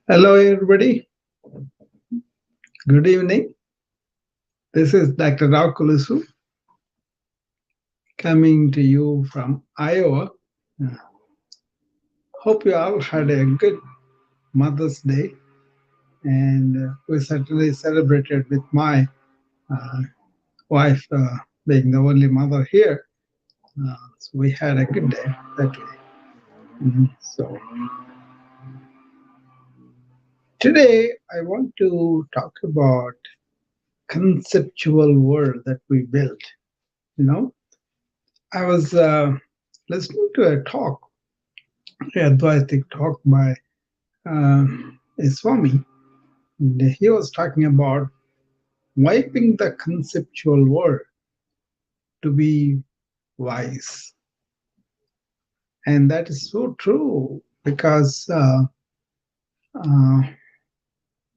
Hello, everybody. Good evening. This is Dr. Rao Kulusu coming to you from Iowa. Uh, Hope you all had a good Mother's Day, and we certainly celebrated with my uh, wife being the only mother here. So we had a good day that way. So today I want to talk about conceptual world that we built. You know, I was listening to a talk, Advaitic talk by uh, a Swami. And he was talking about wiping the conceptual world to be wise. And that is so true because uh,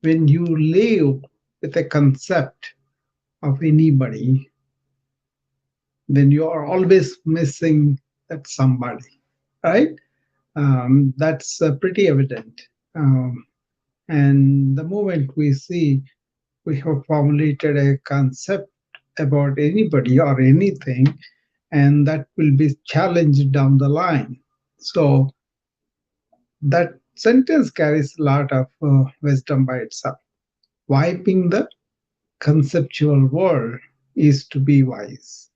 when you live with a concept of anybody, then you are always missing that somebody, right? That's pretty evident. And the moment we see we have formulated a concept about anybody or anything, and that will be challenged down the line. So that sentence carries a lot of wisdom by itself. Wiping the conceptual world is to be wise.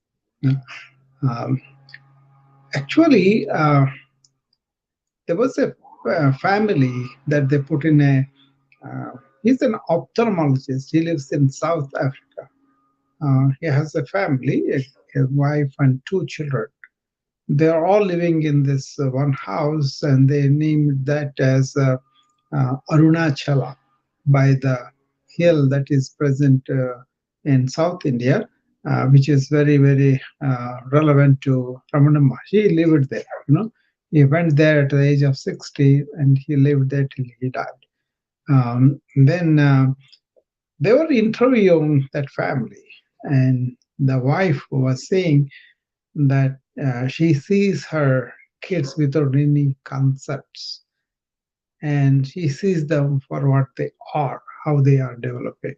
Um, Actually, there was a family that they put in a. He's an ophthalmologist. He lives in South Africa. He has a family, a wife and two children. They're all living in this one house, and they named that as Arunachala by the hill that is present in South India, which is very, very relevant to Ramana Maharshi. He lived there, He went there at the age of 60 and he lived there till he died. Then they were interviewing that family, and the wife was saying that she sees her kids without any concepts, and she sees them for what they are, how they are developing.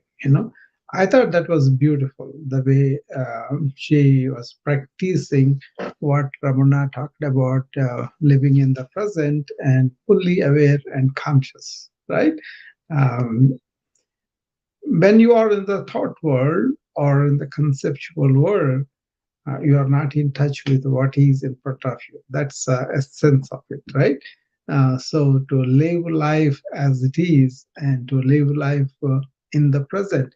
I thought that was beautiful, the way she was practicing what Ramana talked about, living in the present and fully aware and conscious, right? Um, when you are in the thought world or in the conceptual world, you are not in touch with what is in front of you. That's a sense of it, right? So to live life as it is and to live life in the present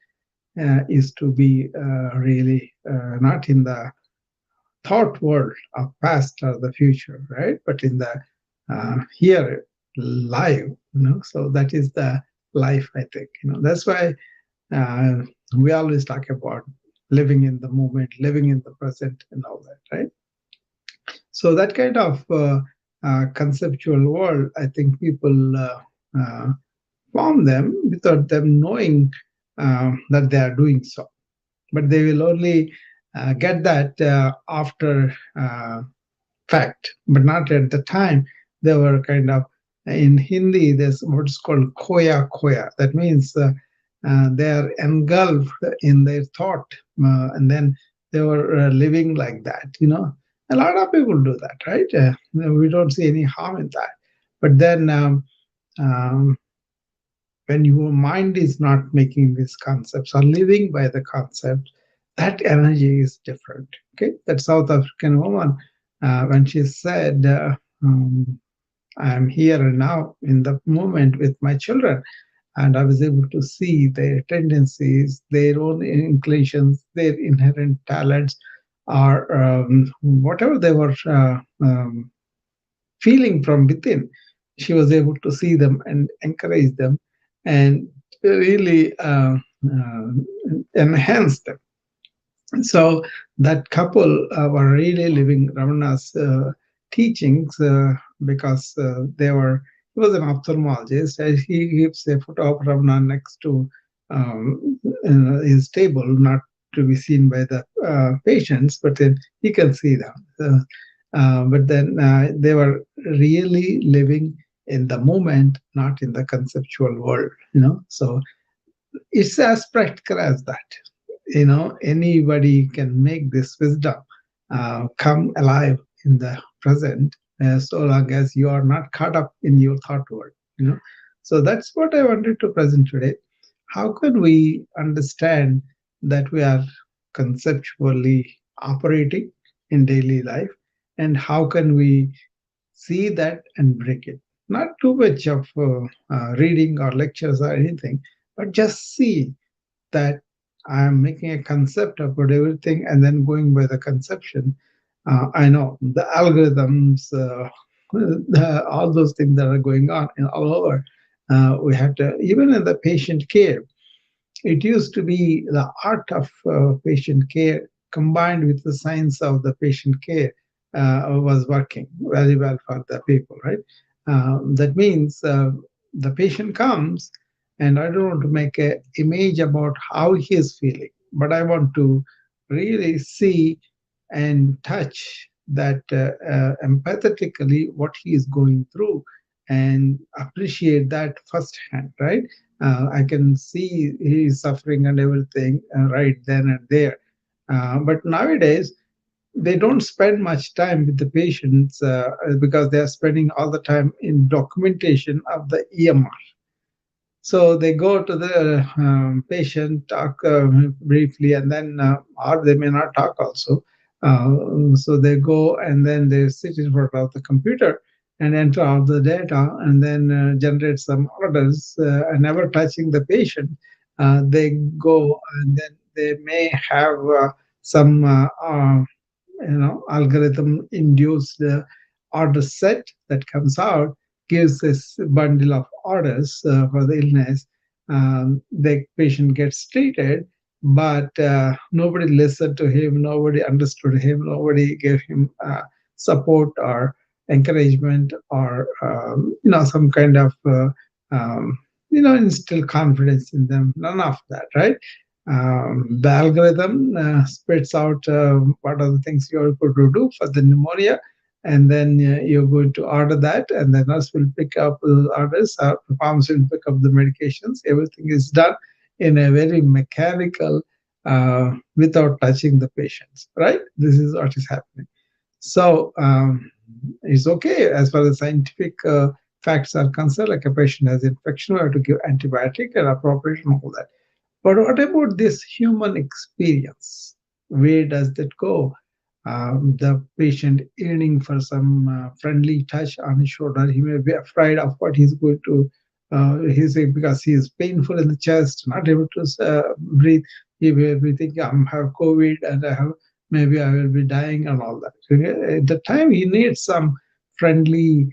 is to be really not in the thought world of past or the future, right? But in the here live, So that is the life, I think. That's why uh, we always talk about living in the moment, living in the present, and all that, right? So that kind of conceptual world, I think people uh, form them without them knowing that they are doing so. But they will only get that after fact, but not at the time. They were kind of in Hindi. There's what's called koya koya. That means they are engulfed in their thought, and then they were living like that. A lot of people do that, right? We don't see any harm in that. But then um, when your mind is not making these concepts or living by the concept, that energy is different. Okay, that South African woman, when she said, I am here and now in the moment with my children, and I was able to see their tendencies, their own inclinations, their inherent talents, or whatever they were feeling from within. She was able to see them and encourage them and really enhance them. So that couple were really living Ramana's teachings because he was an ophthalmologist. And he keeps a photo of Ramana next to his table, not to be seen by the patients, but then he can see them. But then they were really living in the moment, not in the conceptual world. So it's as practical as that. Anybody can make this wisdom come alive in the present, so long as you are not caught up in your thought world. So that's what I wanted to present today. How can we understand that we are conceptually operating in daily life, and how can we see that and break it? Not too much of reading or lectures or anything, but just see that I'm making a concept about everything and then going by the conception. I know the algorithms, all those things that are going on all over. We have to, even in the patient care, it used to be the art of patient care combined with the science of the patient care was working very well for the people, right? That means the patient comes, and I don't want to make an image about how he is feeling, but I want to really see and touch that empathetically what he is going through, and appreciate that firsthand, right? I can see he is suffering and everything right then and there. But nowadays, they don't spend much time with the patients because they are spending all the time in documentation of the EMR. So they go to the patient, talk briefly, and then, or they may not talk also. So they go and then they sit in front of the computer and enter all the data, and then generate some orders, and never touching the patient. They go, and then they may have some algorithm induced order set that comes out, gives this bundle of orders for the illness. The patient gets treated, but nobody listened to him, nobody understood him, nobody gave him support or encouragement, or some kind of instill confidence in them. None of that, right? The algorithm spits out what are the things you're going to do for the pneumonia, and then you're going to order that, and the nurse will pick up the orders, the pharmacy will pick up the medications. Everything is done in a very mechanical, without touching the patients, right? This is what is happening. So it's okay as far as scientific facts are concerned. Like a patient has infection, we have to give antibiotic and appropriate and all that. But what about this human experience? Where does that go? The patient yearning for some friendly touch on his shoulder. He may be afraid of what he's going to. He's because he is painful in the chest, not able to breathe. He will be thinking, I have COVID, and maybe I will be dying and all that. So at the time, he needs some friendly,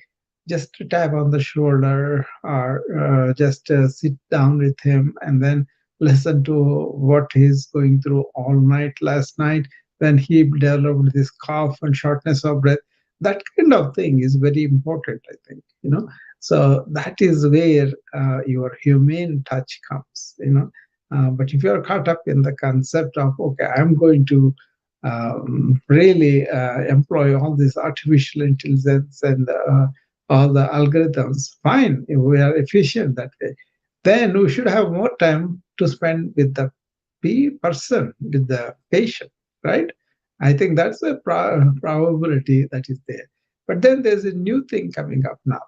just to tap on the shoulder, or just sit down with him, and then listen to what he's going through all night last night, when he developed this cough and shortness of breath. That kind of thing is very important, I think. So that is where your humane touch comes. But if you are caught up in the concept of, okay, I'm going to really employ all this artificial intelligence and all the algorithms, fine, if we are efficient that way, then we should have more time to spend with the person, with the patient, right? I think that's a probability that is there. But then there's a new thing coming up now,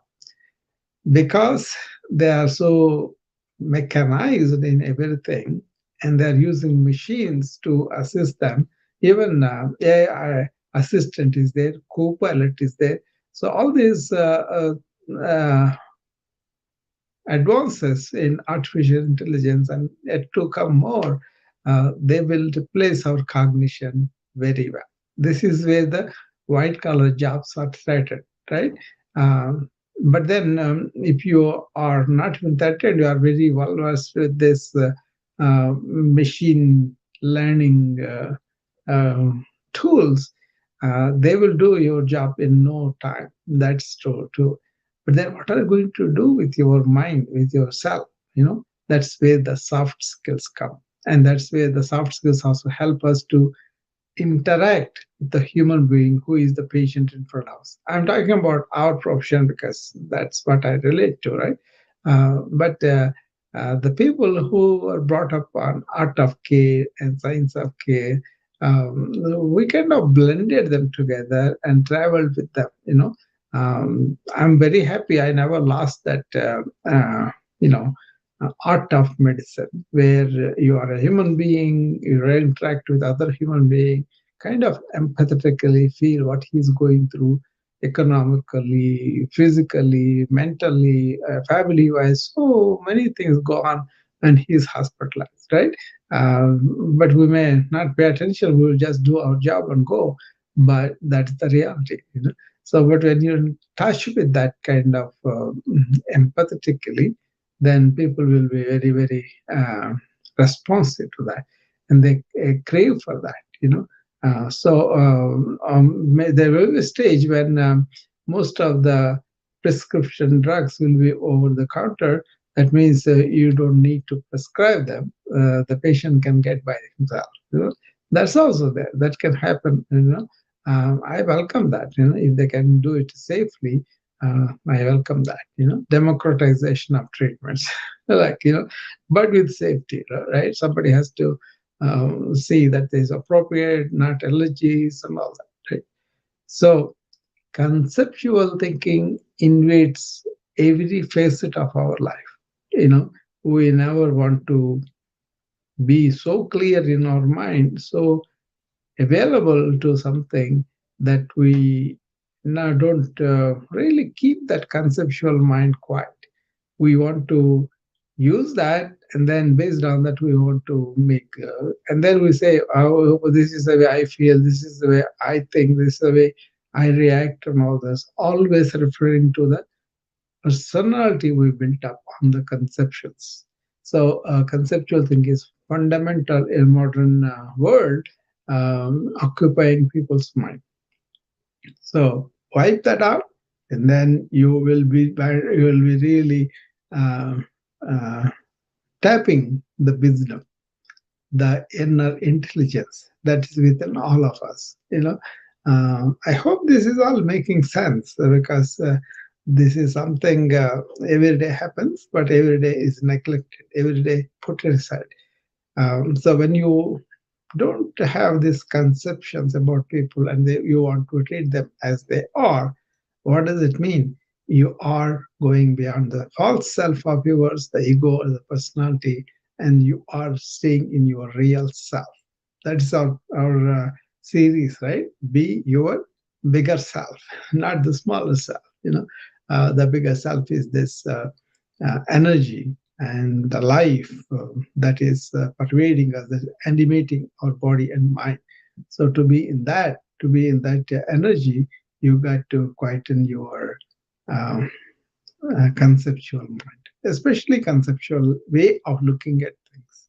because they are so mechanized in everything, and they're using machines to assist them. Even AI assistant is there, co-pilot is there. So all these advances in artificial intelligence, and yet to come more, they will replace our cognition very well. This is where the white collar jobs are threatened, right? Um, but then, if you are not even threatened, you are very well versed with this machine learning tools. They will do your job in no time. That's true too. But then, what are you going to do with your mind, with yourself? That's where the soft skills come. And that's where the soft skills also help us to interact with the human being who is the patient in front of us. I'm talking about our profession because that's what I relate to, right? But the people who were brought up on art of care and science of care, we kind of blended them together and traveled with them. I'm very happy I never lost that, you know, art of medicine, where you are a human being, you interact with other human being, kind of empathetically feel what he's going through economically, physically, mentally, family wise. So many things go on when he's hospitalized, right? But we may not pay attention, we will just do our job and go. But that's the reality. So, but when you're in touch with that kind of empathetically, then people will be very, very responsive to that, and they crave for that. There will be a stage when most of the prescription drugs will be over the counter. That means you don't need to prescribe them. The patient can get by himself. That's also there. That can happen. I welcome that. If they can do it safely, I welcome that. Democratization of treatments, but with safety, right? Somebody has to see that is appropriate, not allergies and all that, right? So conceptual thinking invades every facet of our life. You know, we never want to be so clear in our mind, so available to something that we now don't really keep that conceptual mind quiet. We want to use that, and then based on that we want to make and then we say, oh, this is the way I feel, this is the way I think, this is the way I react, and all this, always referring to the personality we built up on the conceptions. So conceptual thinking is fundamental in modern world, occupying people's mind. So wipe that out, and then you will be really uh, uh, tapping the wisdom, the inner intelligence that is within all of us. I hope this is all making sense, because this is something every day happens, but every day is neglected, every day put aside. So when you don't have these conceptions about people, and you want to treat them as they are, what does it mean? You are going beyond the false self of yours, the ego or the personality, and you are staying in your real self. That's our series, right? Be your bigger self, not the smaller self. The bigger self is this energy and the life that is pervading us, that is animating our body and mind. So to be in that energy, you got to quieten your um, conceptual mind, especially conceptual way of looking at things.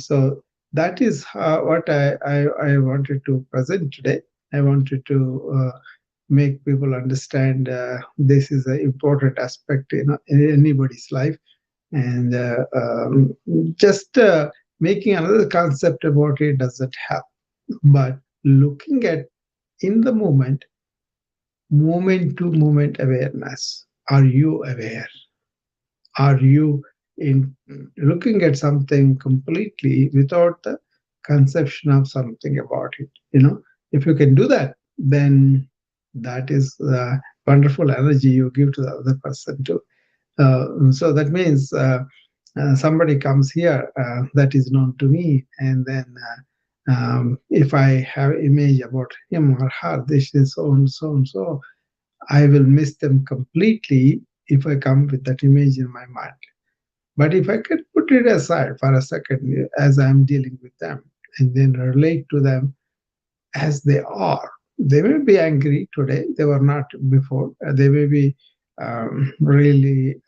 So that is what I wanted to present today. I wanted to make people understand this is an important aspect in anybody's life, and just making another concept about it doesn't help, but looking at in the moment to moment awareness. Are you aware? Are you in looking at something completely without the conception of something about it? If you can do that, then that is the wonderful energy you give to the other person too. So that means somebody comes here that is known to me, and then if I have image about him or her, this is so and so and so, I will miss them completely if I come with that image in my mind. But if I can put it aside for a second as I'm dealing with them, and then relate to them as they are. They may be angry today, they were not before. They may be really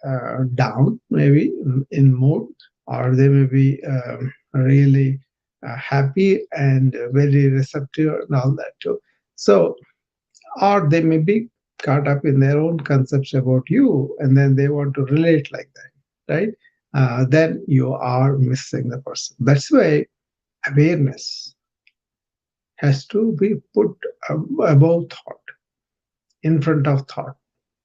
down, maybe in mood, or they may be really happy and very receptive and all that too. So, or they may be caught up in their own concepts about you, and then they want to relate like that, right? Then you are missing the person. That's why awareness, has to be put above thought, in front of thought.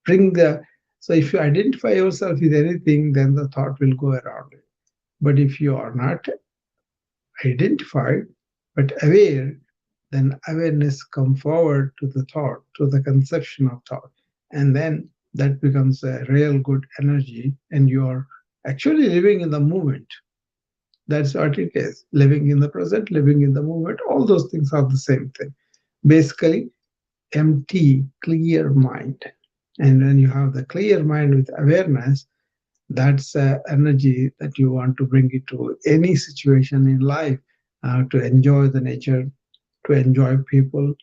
Bring the So if you identify yourself with anything, then the thought will go around it. But if you are not identified but aware, then awareness come forward to the thought, to the conception of thought, and then that becomes a real good energy, and you are actually living in the moment. That's what it is. Living in the present, living in the moment, all those things are the same thing. Basically, empty, clear mind. And when you have the clear mind with awareness, that's energy that you want to bring it to any situation in life, to enjoy the nature, to enjoy people,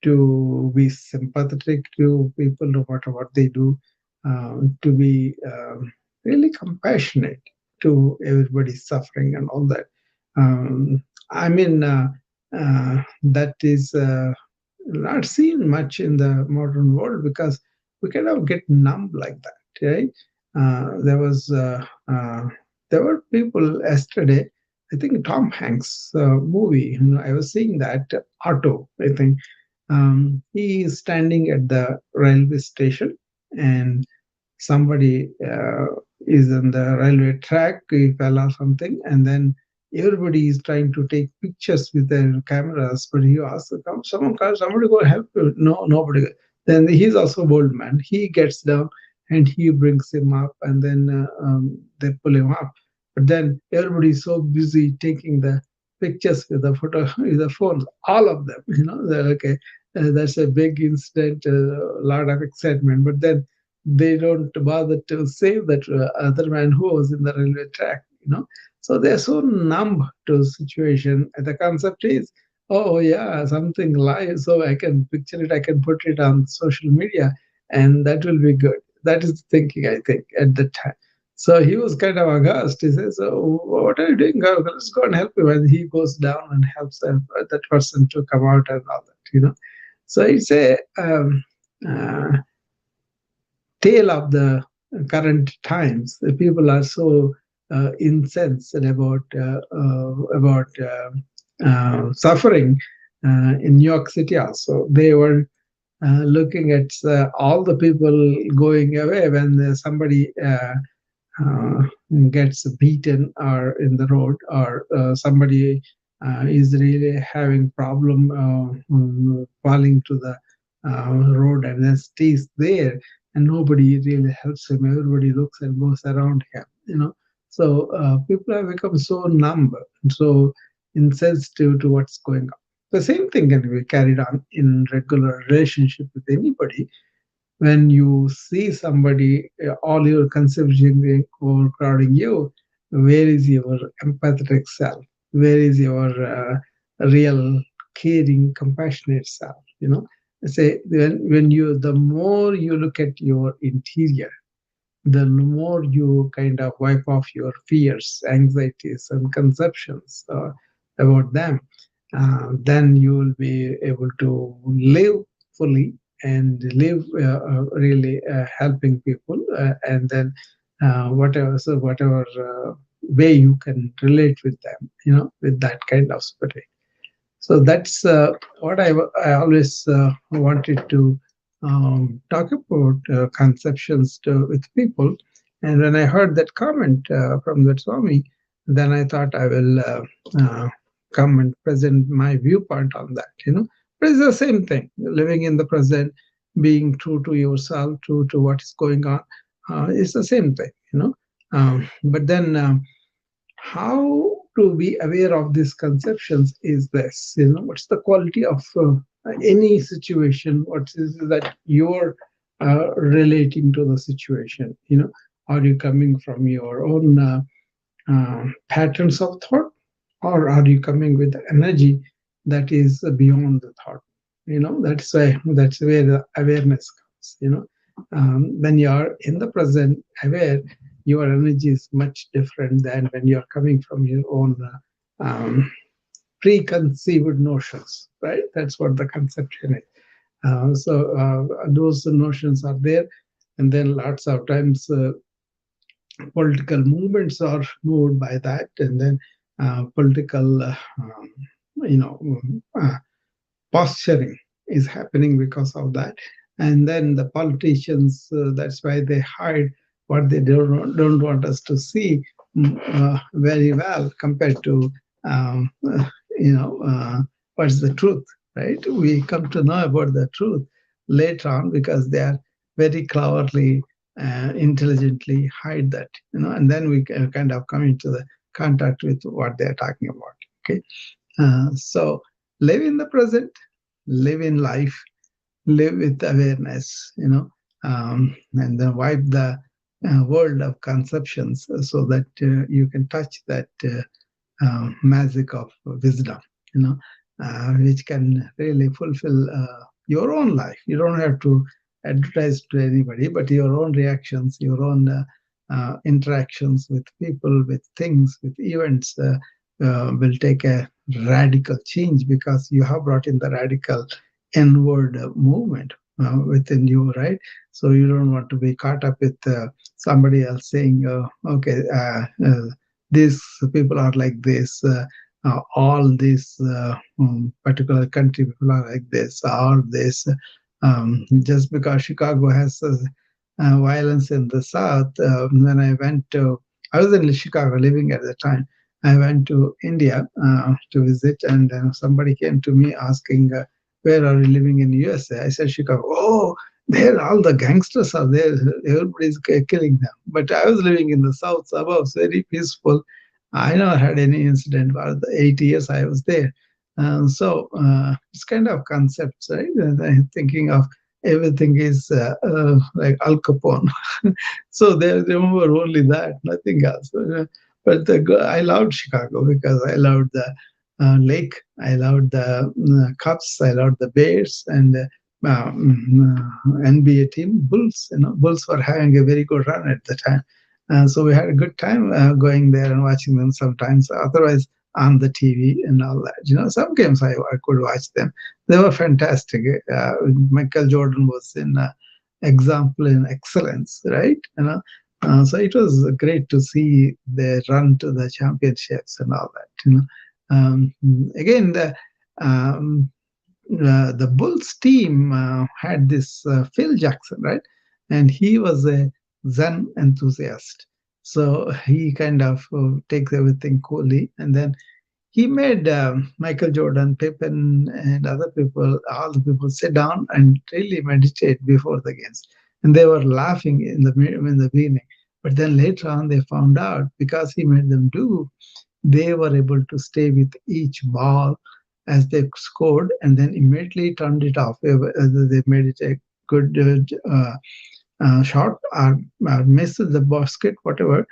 to be sympathetic to people no matter what they do, to be really compassionate to everybody's suffering and all that. Um, I mean, that is not seen much in the modern world because we kind of get numb like that, right? There was there were people yesterday. I think Tom Hanks movie. I was seeing that Auto. I think he is standing at the railway station, and somebody is on the railway track, he fell or something, and then everybody is trying to take pictures with their cameras. But he asks, "Come, somebody go help you." No, nobody. Then he's also a bold man. He gets down and he brings him up, and then they pull him up. But then everybody is so busy taking the pictures with the photo with the phones, all of them. They're okay. That's a big incident, a lot of excitement. But then they don't bother to save that other man who was in the railway track. So they're so numb to situation. And the concept is, oh yeah, something live, so I can picture it, I can put it on social media, and that will be good. That is thinking, I think, at the time. So he was kind of aghast. He says, "Oh, what are you doing? Let's go and help him." And he goes down and helps that person to come out and all that. So it's a uh, tale of the current times. The people are so incensed about suffering in New York City. Also, they were looking at all the people going away when somebody uh, gets beaten or in the road, or somebody is really having problem falling to the road and then stays there, and nobody really helps him. Everybody looks and goes around him. So people have become so numb and so insensitive to what's going on. The same thing can be carried on in regular relationship with anybody. When you see somebody, all your conception overcrowding you, where is your empathetic self? Where is your real caring, compassionate self? Say when you the more you look at your interior, the more you kind of wipe off your fears, anxieties, and conceptions about them, then you will be able to live fully and live really helping people, and then whatever way you can relate with them, with that kind of spirit. So that's what I always wanted to talk about conceptions with people. And when I heard that comment from that Swami, then I thought I will come and present my viewpoint on that. But it's the same thing, living in the present, being true to yourself, true to what is going on. It's the same thing. But then how to be aware of these conceptions is this. What's the quality of any situation? What is that you're relating to the situation? Are you coming from your own patterns of thought, or are you coming with energy that is beyond the thought? That's where the awareness comes. When you are in the present aware, your energy is much different than when you're coming from your own preconceived notions, right? That's what the conception is. So those notions are there, and then lots of times political movements are moved by that, and then political, you know, posturing is happening because of that. And then the politicians, that's why they hide what they don't want us to see very well compared to, um, uh, you know, what's the truth, right? We come to know about the truth later on because they are very cleverly, intelligently hide that, and then we kind of come into the contact with what they're talking about. Okay. So live in the present, live in life, live with awareness, and then wipe the world of conceptions so that you can touch that magic of wisdom, which can really fulfill your own life. You don't have to advertise to anybody, but your own reactions, your own interactions with people, with things, with events will take a radical change because you have brought in the radical inward movement within you, right? So you don't want to be caught up with somebody else saying, okay, these people are like this, all these particular country people are like this, or this. Just because Chicago has violence in the south, when I was in Chicago living at the time. I went to India to visit, and then somebody came to me asking, "Where are you living in USA?" I said, "Chicago." Oh, there all the gangsters are there. Everybody's killing them. But I was living in the south suburbs, very peaceful. I never had any incident for the 8 years I was there. So it's kind of concepts, right? And I'm thinking of everything is like Al Capone. So they remember only that, nothing else. But I loved Chicago because I loved the lake, I loved the Cubs, I loved the Bears, and NBA team Bulls. Bulls were having a very good run at the time. So we had a good time going there and watching them sometimes. Otherwise, on the TV and all that. Some games I could watch them. They were fantastic. Michael Jordan was an example in excellence, right? So it was great to see the run to the championships and all that. Again, the Bulls team had this Phil Jackson, right? And he was a Zen enthusiast. So he kind of takes everything coolly. And then he made Michael Jordan, Pippen, and other people, all the people sit down and really meditate before the games. And they were laughing in the beginning. But then later on, they found out because he made them do, they were able to stay with each ball as they scored and then immediately turned it off, whether they made it a good shot or missed the basket, whatever.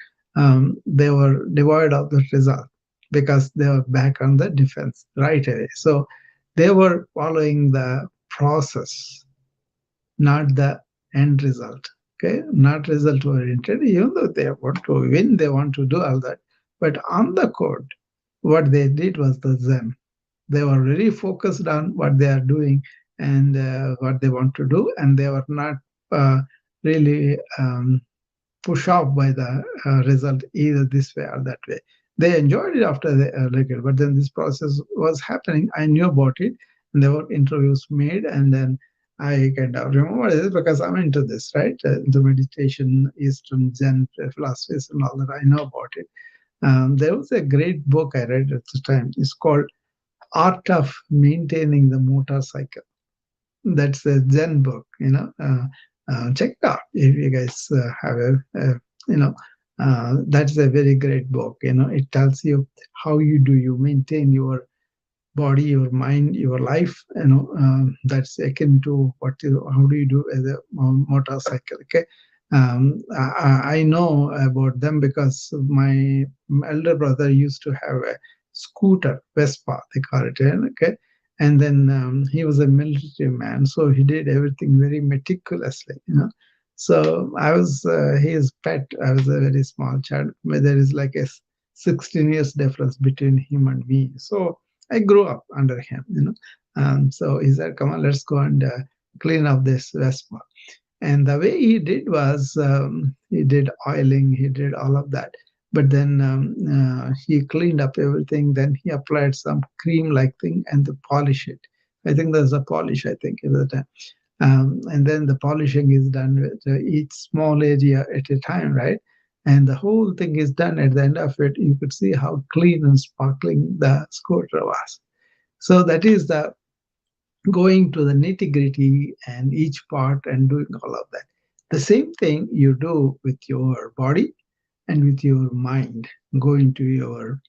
They were devoid of the result because they were back on the defense right away. So they were following the process, not the end result. Okay, not result oriented. Even though they want to win, they want to do all that, but on the court, what they did was the Zen. They were very focused on what they are doing and what they want to do, and they were not really push off by the result either this way or that way. They enjoyed it after they like it, but then this process was happening. I knew about it, and there were interviews made, and then I kind of remember this because I'm into this, right? Into meditation, Eastern Zen philosophies, and all that. I know about it. There was a great book I read at the time. It's called Art of Maintaining the Motorcycle. That's a Zen book. Check it out if you guys have you know, that's a very great book. It tells you how you maintain your body, your mind, your life. That's akin to how do you do as a motorcycle. Okay. I know about them because my elder brother used to have a scooter, Vespa, they call it. Okay. And then he was a military man, so he did everything very meticulously. So I was his pet. I was a very small child. There is like a 16 years difference between him and me. So I grew up under him. So he said, "Come on, let's go and clean up this Vespa." And the way he did was he did oiling, he did all of that. But then he cleaned up everything. Then he applied some cream-like thing and to polish it. I think there's a polish, I think, at the time. And then the polishing is done with each small area at a time, right? And the whole thing is done. At the end of it, you could see how clean and sparkling the scooter was. So that is the going to the nitty gritty and each part and doing all of that. The same thing you do with your body and with your mind. Go into your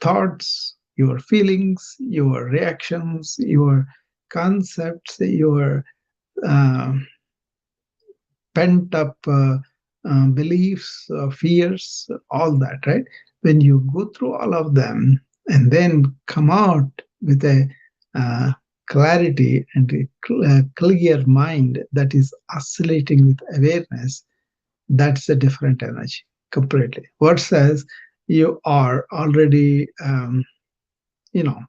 thoughts, your feelings, your reactions, your concepts, your uh, pent up beliefs, fears, all that, right? When you go through all of them and then come out with a uh, clarity and a clear mind that is oscillating with awareness, that's a different energy completely. What says you are already, you know,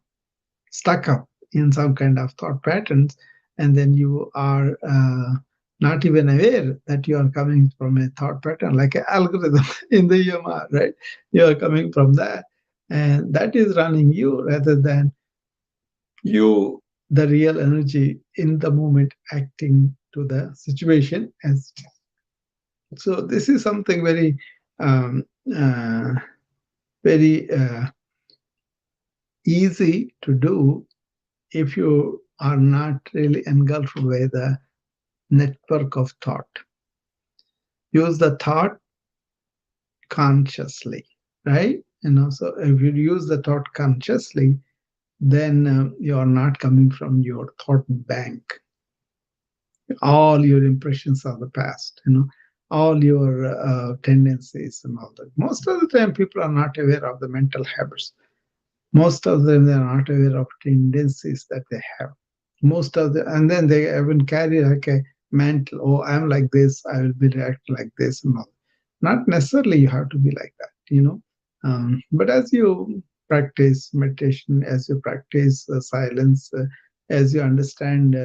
stuck up in some kind of thought patterns, and then you are not even aware that you are coming from a thought pattern like an algorithm in the EMR, right? You are coming from that, and that is running you rather than you, the real energy in the moment acting to the situation as so. This is something very um, uh, very easy to do if you are not really engulfed by the network of thought. Use the thought consciously, right? So if you use the thought consciously, then you are not coming from your thought bank. All your impressions of the past, all your tendencies and all that. Most of the time, people are not aware of the mental habits. Most of them, they are not aware of tendencies that they have. Most of the, and then they even carry like a mantle. Oh, I'm like this. I will be react like this and all. Not necessarily you have to be like that. But as you practice meditation, as you practice silence, as you understand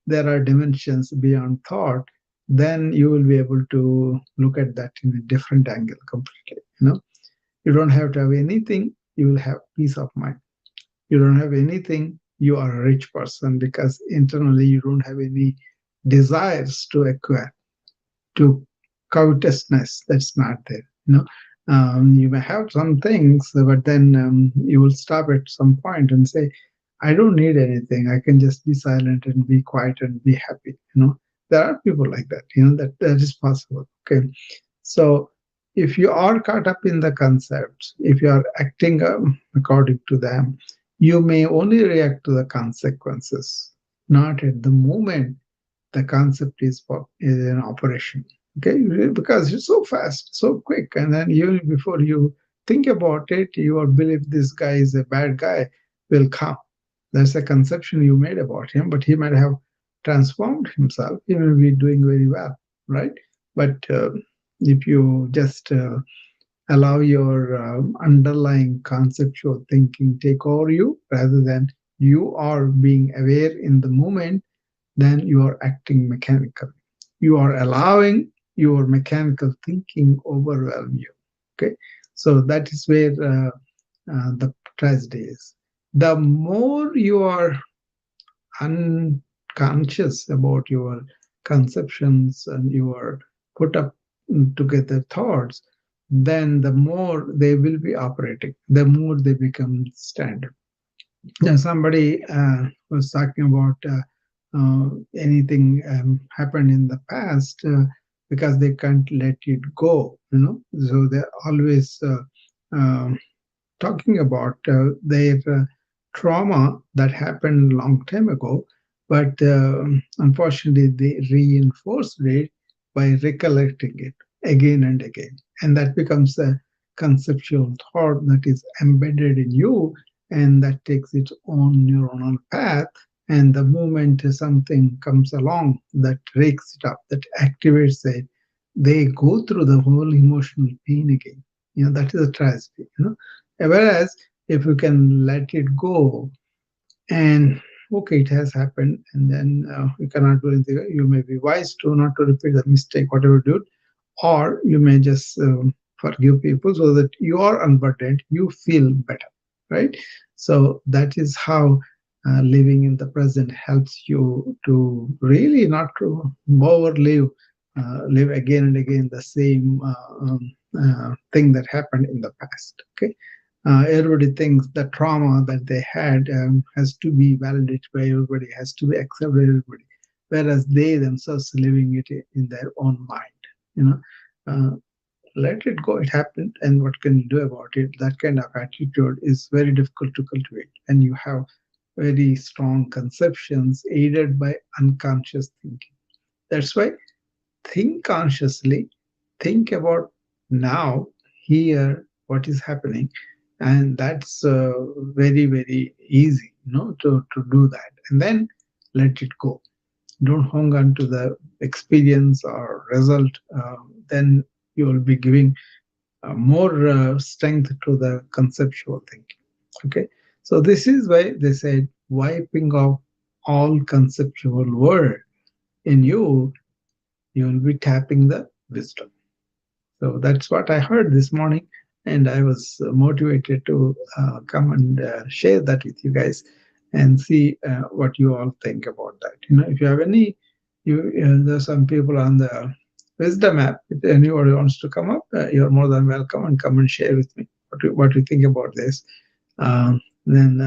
there are dimensions beyond thought, then you will be able to look at that in a different angle completely. You don't have to have anything, you will have peace of mind. You don't have anything, you are a rich person because internally you don't have any desires to acquire, to covetousness. That's not there. You may have some things, but then you will stop at some point and say, I don't need anything. I can just be silent and be quiet and be happy. There are people like that. That is possible. Okay, so if you are caught up in the concepts, if you are acting according to them, you may only react to the consequences, not at the moment the concept is in operation. Okay, because you're so fast, so quick, and then you before you think about it, your belief this guy is a bad guy will come. That's a conception you made about him, but he might have transformed himself. He may be doing very well, right? But if you just allow your underlying conceptual thinking take over you rather than you are being aware in the moment, then you are acting mechanical. You are allowing your mechanical thinking overwhelm you. Okay, so that is where the tragedy is. The more you are unconscious about your conceptions and your put up together thoughts, then the more they will be operating, the more they become standard. Now, somebody was talking about anything happened in the past because they can't let it go, so they're always um talking about their trauma that happened a long time ago, but unfortunately they reinforced it by recollecting it again and again. And that becomes a conceptual thought that is embedded in you and that takes its own neuronal path. And the moment something comes along that rakes it up, that activates it, they go through the whole emotional pain again. That is a tragedy. Whereas if you can let it go and okay, it has happened, and then you cannot do anything. You may be wise to not to repeat the mistake, whatever you did, or you may just forgive people so that you are unburdened, you feel better, right? So that is how living in the present helps you to really not to overlive, live again and again the same thing that happened in the past. Okay, everybody thinks the trauma that they had has to be validated by everybody, has to be accepted by everybody, whereas they themselves living it in their own mind. You know, let it go. It happened, and what can you do about it? That kind of attitude is very difficult to cultivate, and you have very strong conceptions aided by unconscious thinking. That's why think consciously, think about now, here, what is happening, and that's very, very easy, to do that. And then let it go. Don't hang on to the experience or result. Then you will be giving more strength to the conceptual thinking. Okay, so this is why they said wiping off all conceptual word in you, you will be tapping the wisdom. So that's what I heard this morning, and I was motivated to come and share that with you guys and see what you all think about that. If you have any, there's some people on the Wisdom app. If anybody wants to come up, you're more than welcome and come and share with me what you think about this. Then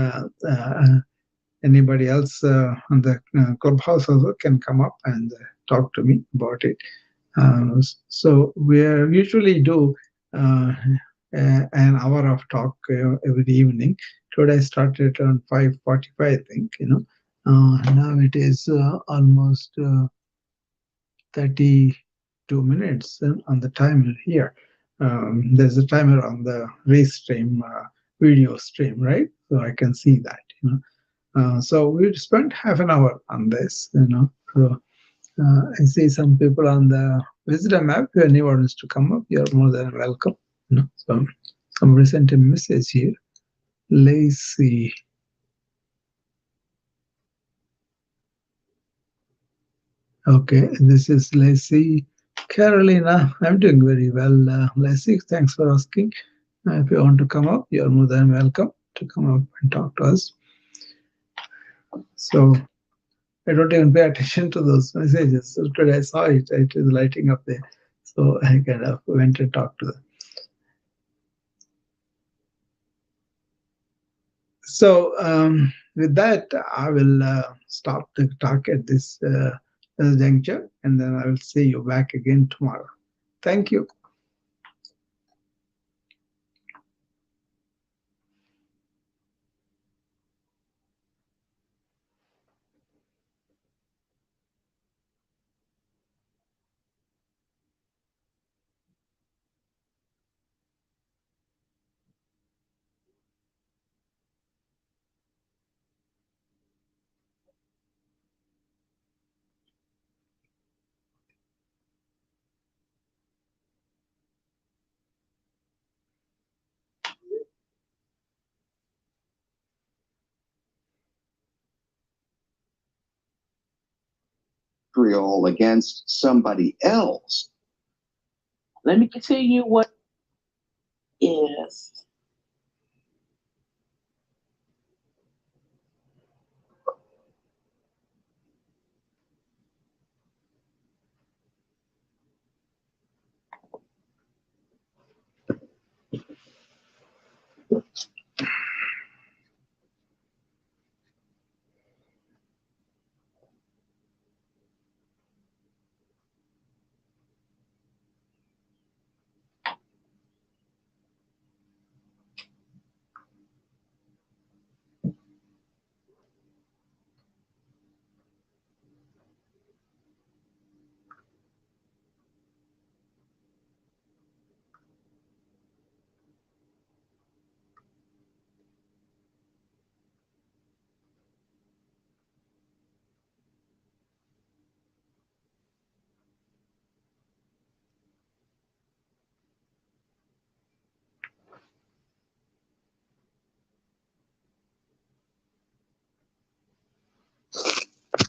anybody else on the clubhouse also can come up and talk to me about it. So we usually do an hour of talk every evening. Today I started around 5:45, I think. Now it is almost 32 minutes on the timer here. There's a timer on the Restream video stream, right? So I can see that. So we spent half an hour on this. So I see some people on the Wisdom app. If anyone wants to come up, you're more than welcome. So somebody sent a message here. Lacey. Okay, this is Lacey. Carolina, I'm doing very well. Lacey, thanks for asking. If you want to come up, you're more than welcome to come up and talk to us. So I don't even pay attention to those messages. So today I saw it. It is lighting up there. So I kind of went and talked to them. So with that, I will stop the talk at this juncture, and then I will see you back again tomorrow. Thank you. Against somebody else. Let me tell you what is